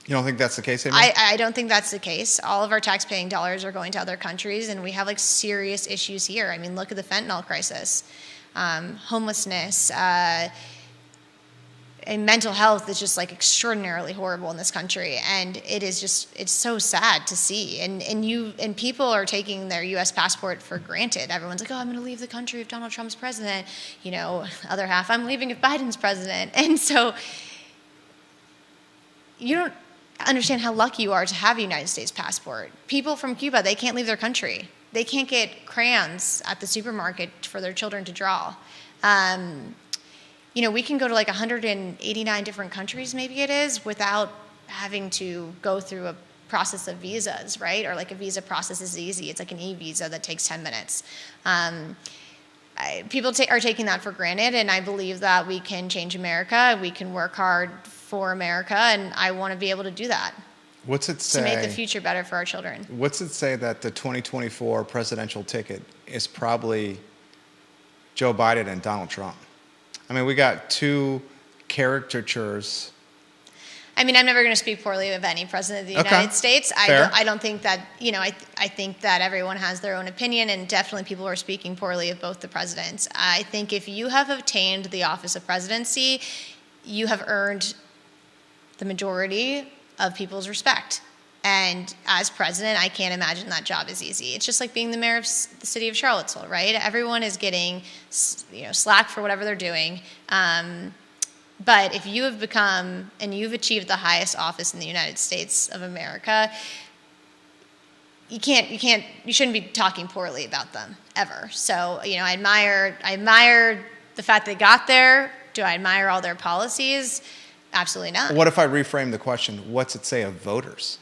Speaker 1: you don't think that's the case anymore?
Speaker 2: I don't think that's the case. All of our tax-paying dollars are going to other countries, and we have like serious issues here. I mean, look at the fentanyl crisis, homelessness, and mental health is just like extraordinarily horrible in this country, and it's so sad to see. And people are taking their U.S. passport for granted. Everyone's like, oh, I'm going to leave the country if Donald Trump's president. Other half, I'm leaving if Biden's president. And so you don't understand how lucky you are to have a United States passport. People from Cuba, they can't leave their country. They can't get crayons at the supermarket for their children to draw. We can go to like 189 different countries, maybe it is, without having to go through a process of visas, right? Or like a visa process is easy. It's like an e-visa that takes 10 minutes. People are taking that for granted, and I believe that we can change America. We can work hard for America, and I want to be able to do that.
Speaker 1: What's it say?
Speaker 2: To make the future better for our children.
Speaker 1: What's it say that the 2024 presidential ticket is probably Joe Biden and Donald Trump? I mean, we got 2 caricatures. I
Speaker 2: mean, I'm never going to speak poorly of any president of the United States. I don't think that, I think that everyone has their own opinion, and definitely people are speaking poorly of both the presidents. I think if you have obtained the office of presidency, you have earned the majority of people's respect. And as president, I can't imagine that job is easy. It's just like being the mayor of the city of Charlottesville, right? Everyone is getting, slack for whatever they're doing. But if you have become and you've achieved the highest office in the United States of America, you shouldn't be talking poorly about them ever. So, I admire the fact they got there. Do I admire all their policies? Absolutely not.
Speaker 1: What if I reframe the question? What's it say of voters?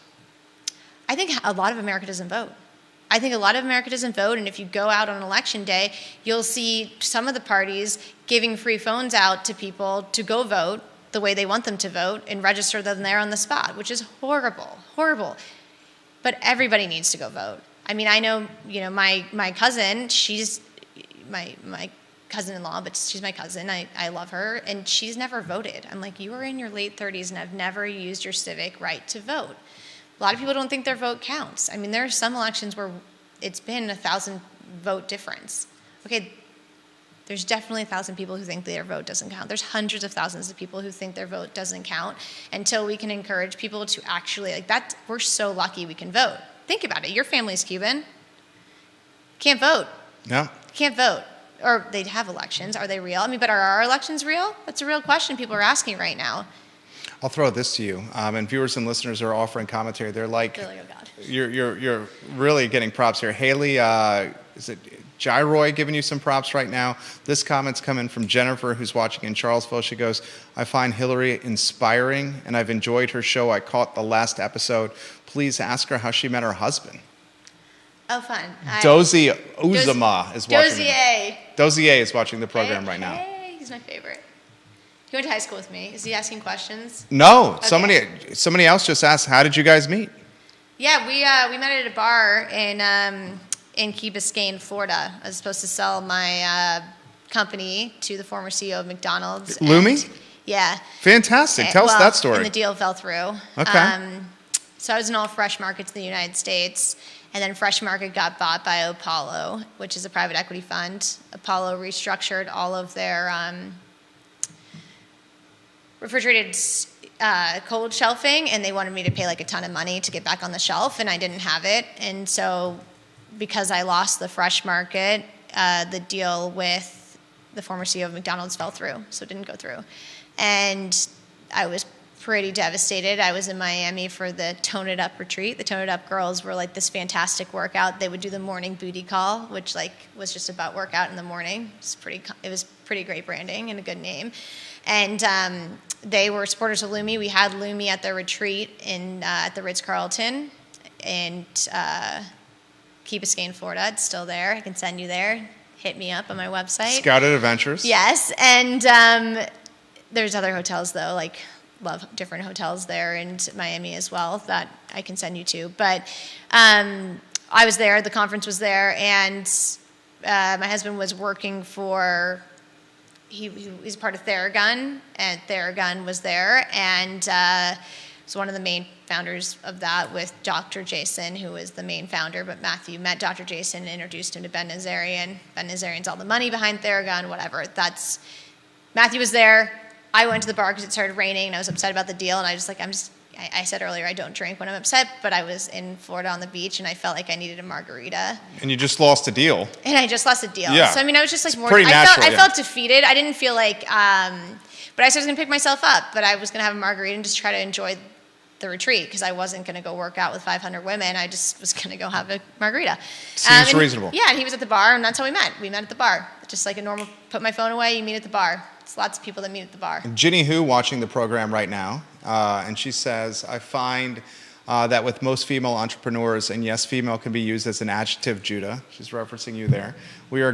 Speaker 2: I think a lot of America doesn't vote. I think a lot of America doesn't vote, and if you go out on election day, you'll see some of the parties giving free phones out to people to go vote the way they want them to vote and register them there on the spot, which is horrible, horrible. But everybody needs to go vote. I mean, I know, my cousin, she's my cousin-in-law, but she's my cousin. I love her, and she's never voted. I'm like, you are in your late 30s and have never used your civic right to vote. A lot of people don't think their vote counts. I mean, there are some elections where it's been 1,000 vote difference. Okay, there's definitely 1,000 people who think their vote doesn't count. There's hundreds of thousands of people who think their vote doesn't count until we can encourage people to actually, we're so lucky we can vote. Think about it. Your family's Cuban. Can't vote.
Speaker 1: No.
Speaker 2: Can't vote. Or they have elections. Are they real? I mean, but are our elections real? That's a real question people are asking right now.
Speaker 1: I'll throw this to you, and viewers and listeners are offering commentary. They're like,
Speaker 2: oh God.
Speaker 1: You're really getting props here. Haley, is it Gyroy giving you some props right now? This comment's coming from Jennifer, who's watching in Charlottesville. She goes, I find Hillary inspiring, and I've enjoyed her show. I caught the last episode. Please ask her how she met her husband.
Speaker 2: Oh, fun.
Speaker 1: Dozie Uzama is watching. Dozier is watching the program right now.
Speaker 2: Hey, he's my favorite. He went to high school with me. Is he asking questions?
Speaker 1: No.
Speaker 2: Okay.
Speaker 1: Somebody else just asked, how did you guys meet?
Speaker 2: Yeah, we met at a bar in Key Biscayne, Florida. I was supposed to sell my company to the former CEO of McDonald's.
Speaker 1: Lumi?
Speaker 2: Yeah.
Speaker 1: Fantastic. Tell us that story.
Speaker 2: And the deal fell through.
Speaker 1: Okay.
Speaker 2: So I was in all Fresh Markets in the United States. And then Fresh Market got bought by Apollo, which is a private equity fund. Apollo restructured all of their refrigerated cold shelving, and they wanted me to pay a ton of money to get back on the shelf, and I didn't have it. And so because I lost the Fresh Market, the deal with the former CEO of McDonald's fell through, so it didn't go through. And I was pretty devastated. I was in Miami for the Tone It Up retreat. The Tone It Up girls were this fantastic workout. They would do the morning booty call, which was just about workout in the morning. It was pretty great branding and a good name. And they were supporters of Lumi. We had Lumi at their retreat at the Ritz-Carlton in Key Biscayne, Florida. It's still there. I can send you there. Hit me up on my website.
Speaker 1: Scouted Adventures.
Speaker 2: Yes, and there's other hotels though, love different hotels there in Miami as well that I can send you to. But I was there. The conference was there, and my husband was working for. He's part of Theragun, and Theragun was there, and was one of the main founders of that with Dr. Jason, who was the main founder. But Matthew met Dr. Jason and introduced him to Ben Nazarian. Ben Nazarian's all the money behind Theragun, whatever. Matthew was there. I went to the bar because it started raining, and I was upset about the deal, and I said earlier I don't drink when I'm upset, but I was in Florida on the beach, and I felt like I needed a margarita.
Speaker 1: And you just lost a deal.
Speaker 2: And I just lost a deal.
Speaker 1: Yeah.
Speaker 2: So, I was just more...
Speaker 1: Pretty natural,
Speaker 2: I felt defeated. I didn't feel like... but I said I was going to pick myself up, but I was going to have a margarita and just try to enjoy the retreat because I wasn't going to go work out with 500 women. I just was going to go have a margarita.
Speaker 1: Seems reasonable.
Speaker 2: Yeah, and he was at the bar, and that's how we met. We met at the bar. Just like a normal, put my phone away, you meet at the bar. It's lots of people that meet at the bar.
Speaker 1: Ginny Hu watching the program right now, and she says, I find that with most female entrepreneurs, and yes, female can be used as an adjective, Judah. She's referencing you there. We are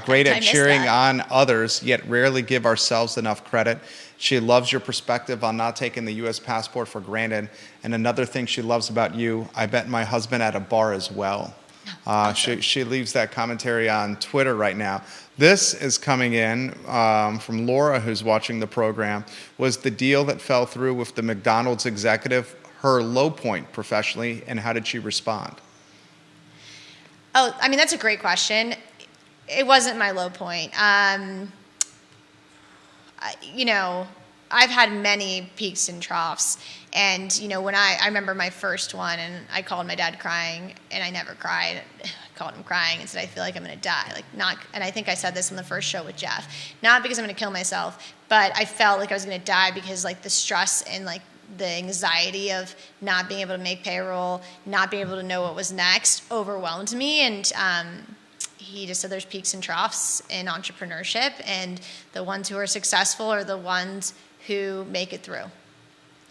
Speaker 1: great at cheering on others, yet rarely give ourselves enough credit. She loves your perspective on not taking the U.S. passport for granted. And another thing she loves about you, I bet my husband at a bar as well. Awesome. She leaves that commentary on Twitter right now. This is coming in from Laura, who's watching the program. Was the deal that fell through with the McDonald's executive her low point professionally, and how did she respond?
Speaker 2: Oh, that's a great question. It wasn't my low point. I've had many peaks and troughs. And, when I remember my first one, and I called my dad crying, and I never cried. I called him crying and said, I feel like I'm going to die. And I think I said this on the first show with Jeff. Not because I'm going to kill myself, but I felt like I was going to die because, the stress and, the anxiety of not being able to make payroll, not being able to know what was next overwhelmed me. And he just said there's peaks and troughs in entrepreneurship, and the ones who are successful are the ones who make it through.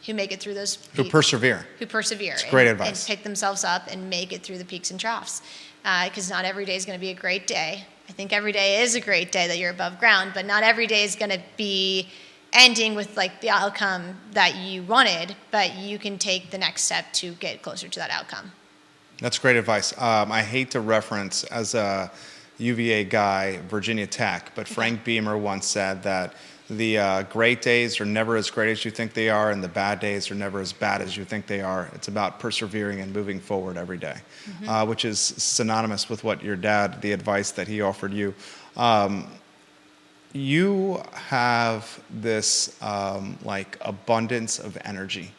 Speaker 2: Who make it through those peaks.
Speaker 1: Who persevere.
Speaker 2: It's
Speaker 1: great advice.
Speaker 2: And pick themselves up and make it through the peaks and troughs. Because not every day is going to be a great day. I think every day is a great day that you're above ground, but not every day is going to be ending with the outcome that you wanted, but you can take the next step to get closer to that outcome.
Speaker 1: That's great advice. I hate to reference, as a UVA guy, Virginia Tech, but Frank Beamer once said that the great days are never as great as you think they are, and the bad days are never as bad as you think they are. It's about persevering and moving forward every day, which is synonymous with what your dad, the advice that he offered you. You have this abundance of energy.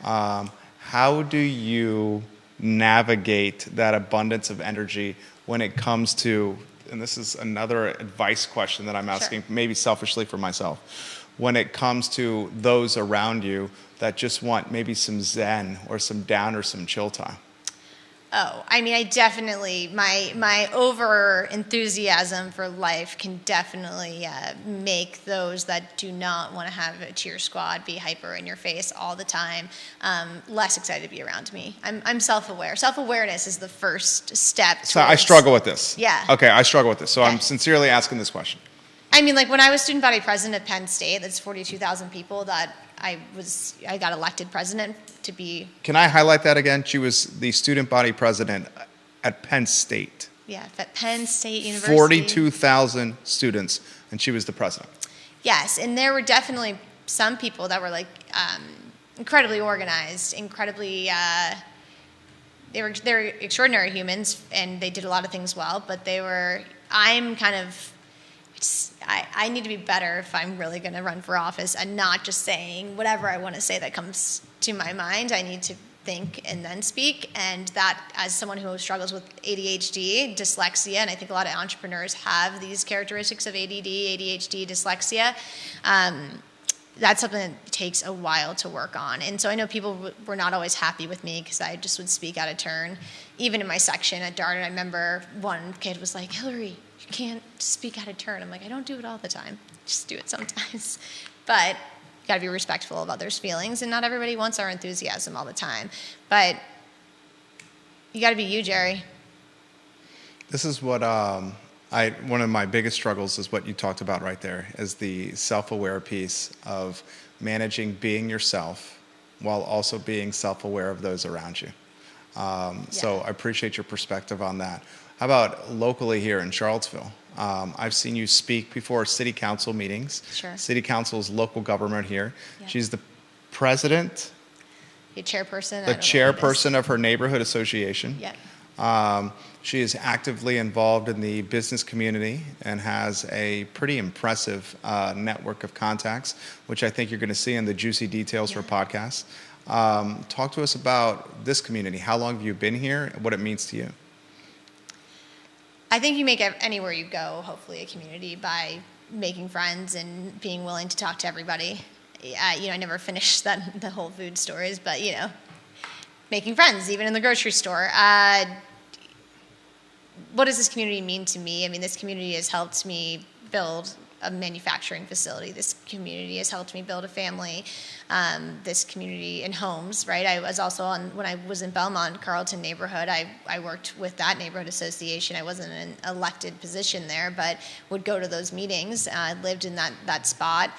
Speaker 1: How do you navigate that abundance of energy when it comes to, and this is another advice question that I'm asking, maybe selfishly for myself, when it comes to those around you that just want maybe some zen or some down or some chill time?
Speaker 2: Oh, I definitely, my over enthusiasm for life can definitely make those that do not want to have a cheer squad be hyper in your face all the time less excited to be around me. I'm self-aware. Self-awareness is the first step.
Speaker 1: So I struggle with this.
Speaker 2: Yeah.
Speaker 1: Okay, I struggle with this. So I'm sincerely asking this question.
Speaker 2: When I was student body president at Penn State, that's 42,000 people that I got elected president to be.
Speaker 1: Can I highlight that again? She was the student body president at Penn State.
Speaker 2: Yeah, at Penn State University.
Speaker 1: 42,000 students, and she was the president.
Speaker 2: Yes, and there were definitely some people that were incredibly organized, incredibly. They're extraordinary humans, and they did a lot of things well. But I need to be better if I'm really going to run for office and not just saying whatever I want to say that comes to my mind. I need to think and then speak. And that, as someone who struggles with ADHD, dyslexia, and I think a lot of entrepreneurs have these characteristics of ADD, ADHD, dyslexia, that's something that takes a while to work on. And so I know people were not always happy with me because I just would speak out of turn. Even in my section at Darden, I remember one kid was like, Hillary, you can't speak out of turn. I'm like, I don't do it all the time. Just do it sometimes. But you got to be respectful of others' feelings, and not everybody wants our enthusiasm all the time. But you got to be you, Jerry.
Speaker 1: This is what one of my biggest struggles is what you talked about right there, is the self-aware piece of managing being yourself while also being self-aware of those around you. So I appreciate your perspective on that. How about locally here in Charlottesville? I've seen you speak before city council meetings.
Speaker 2: Sure.
Speaker 1: City council's local government here.
Speaker 2: Yeah.
Speaker 1: She's the president,
Speaker 2: The chairperson.
Speaker 1: the chairperson of her neighborhood association.
Speaker 2: Yeah.
Speaker 1: She is actively involved in the business community and has a pretty impressive network of contacts, which I think you're going to see in the Juicy Details for podcasts. Talk to us about this community. How long have you been here? What it means to you?
Speaker 2: I think you make anywhere you go, hopefully, a community by making friends and being willing to talk to everybody. I never finished the Whole Food stories, but, making friends, even in the grocery store. What does this community mean to me? This community has helped me build a manufacturing facility. This community has helped me build a family. This community in homes, right? I was also when I was in Belmont, Carlton neighborhood, I worked with that neighborhood association. I wasn't in an elected position there, but would go to those meetings. Lived in that spot.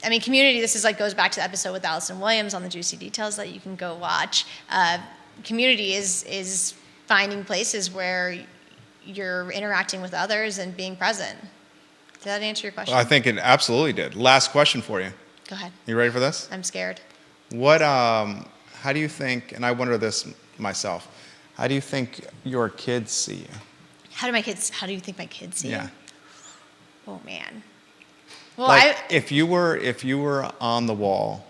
Speaker 2: Community, this is goes back to the episode with Allison Williams on the Juicy Details that you can go watch. Community is finding places where you're interacting with others and being present. Did that answer your question?
Speaker 1: I think it absolutely did. Last question for you.
Speaker 2: Go ahead.
Speaker 1: You ready for this?
Speaker 2: I'm scared.
Speaker 1: How do you think, and I wonder this myself, how do you think your kids see you?
Speaker 2: How do you think my kids see me? Oh, man. Well,
Speaker 1: like if you were on the wall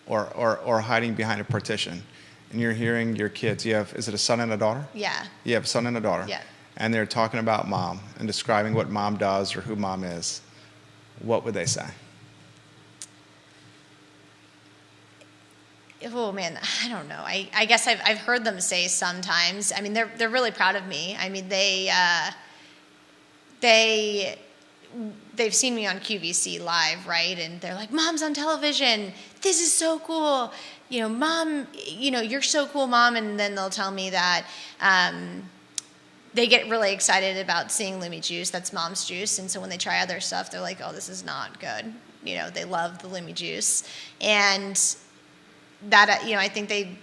Speaker 1: or hiding behind a partition and you're hearing your kids, is it a son and a daughter?
Speaker 2: Yeah.
Speaker 1: You have a son and a daughter.
Speaker 2: Yeah.
Speaker 1: And they're talking about mom and describing what mom does or who mom is. What would they say?
Speaker 2: Oh man, I don't know. I guess I've heard them say sometimes. I mean, they're really proud of me. I mean, they've seen me on QVC live, right? And they're like, "Mom's on television. This is so cool. You know, Mom. You know, you're so cool, Mom." And then they'll tell me that they get really excited about seeing Lumi Juice. That's Mom's juice. And so when they try other stuff, they're like, "Oh, this is not good." You know, they love the Lumi Juice, and that, you know, I think I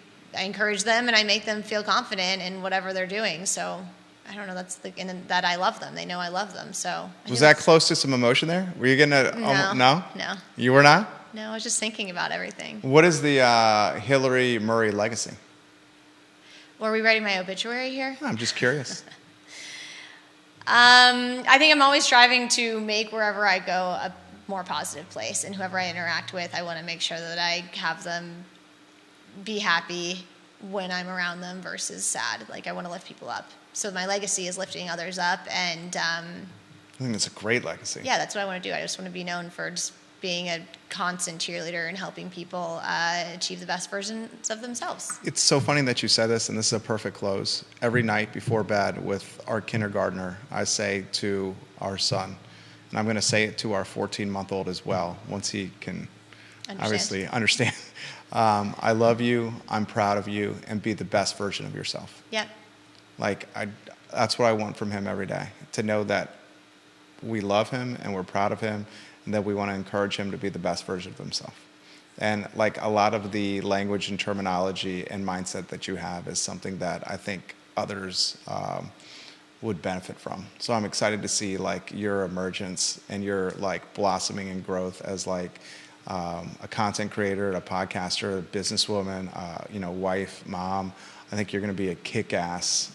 Speaker 2: encourage them and I make them feel confident in whatever they're doing. So I don't know. And that I love them. They know I love them. So
Speaker 1: was that close to some emotion there? Were you gonna?
Speaker 2: No.
Speaker 1: You were not.
Speaker 2: No, I was just thinking about everything.
Speaker 1: What is the Hillary Murray legacy?
Speaker 2: Were we writing my obituary here?
Speaker 1: I'm just curious.
Speaker 2: I think I'm always striving to make wherever I go a more positive place, and whoever I interact with, I want to make sure that I have them be happy when I'm around them versus sad. Like, I want to lift people up. So my legacy is lifting others up, and
Speaker 1: I think it's a great legacy.
Speaker 2: yeah, that's what I want to do. I just want to be known for just being a constant cheerleader and helping people achieve the best versions of themselves.
Speaker 1: It's so funny that you said this, and this is a perfect close. Every night before bed with our kindergartner, I say to our son, and I'm going to say it to our 14-month-old as well, once he can obviously understand. I love you, I'm proud of you, and be the best version of yourself.
Speaker 2: Yep.
Speaker 1: Like, that's what I want from him every day, to know that we love him and we're proud of him, and that we want to encourage him to be the best version of himself. And like a lot of the language and terminology and mindset that you have is something that I think others would benefit from. So I'm excited to see like your emergence and your like blossoming and growth as like a content creator, a podcaster, a businesswoman, wife, mom. I think you're going to be a kick-ass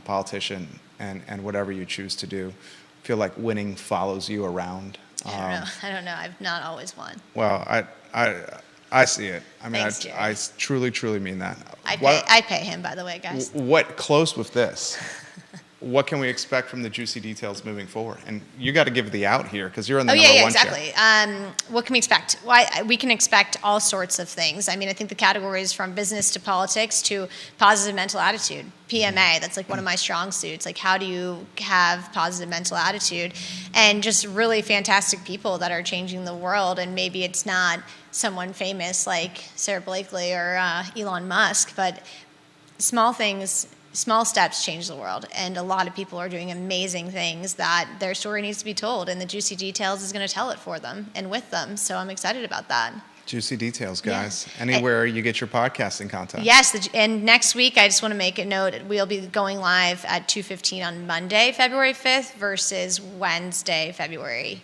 Speaker 1: politician and whatever you choose to do. I feel like winning follows you around.
Speaker 2: I don't know. I've not always won.
Speaker 1: Well, I see it. I mean,
Speaker 2: Thanks,
Speaker 1: I truly, truly mean that.
Speaker 2: I pay him, by the way, guys.
Speaker 1: Close with this. What can we expect from the Juicy Details moving forward? And you got to give the out here because you're in the number one
Speaker 2: exactly.
Speaker 1: chair.
Speaker 2: What can we expect? We can expect all sorts of things. I mean, I think the categories from business to politics to positive mental attitude, PMA, that's like one of my strong suits. Like, how do you have positive mental attitude? And just really fantastic people that are changing the world. And maybe it's not someone famous like Sarah Blakely or Elon Musk, but small things. Small steps change the world, and a lot of people are doing amazing things that their story needs to be told, and the Juicy Details is going to tell it for them and with them, so I'm excited about that.
Speaker 1: Juicy Details, guys. Yeah. Anywhere you get your podcasting content.
Speaker 2: Yes, and next week, I just want to make a note, we'll be going live at 2:15 on Monday, February 5th, versus Wednesday, February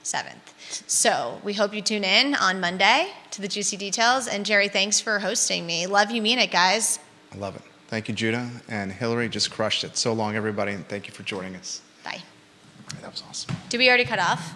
Speaker 2: 7th. So we hope you tune in on Monday to the Juicy Details, and Jerry, thanks for hosting me. Love you, mean it, guys.
Speaker 1: I love it. Thank you, Judah. And Hillary just crushed it. So long, everybody, and thank you for joining us.
Speaker 2: Bye.
Speaker 1: That was awesome.
Speaker 2: Did we already cut off?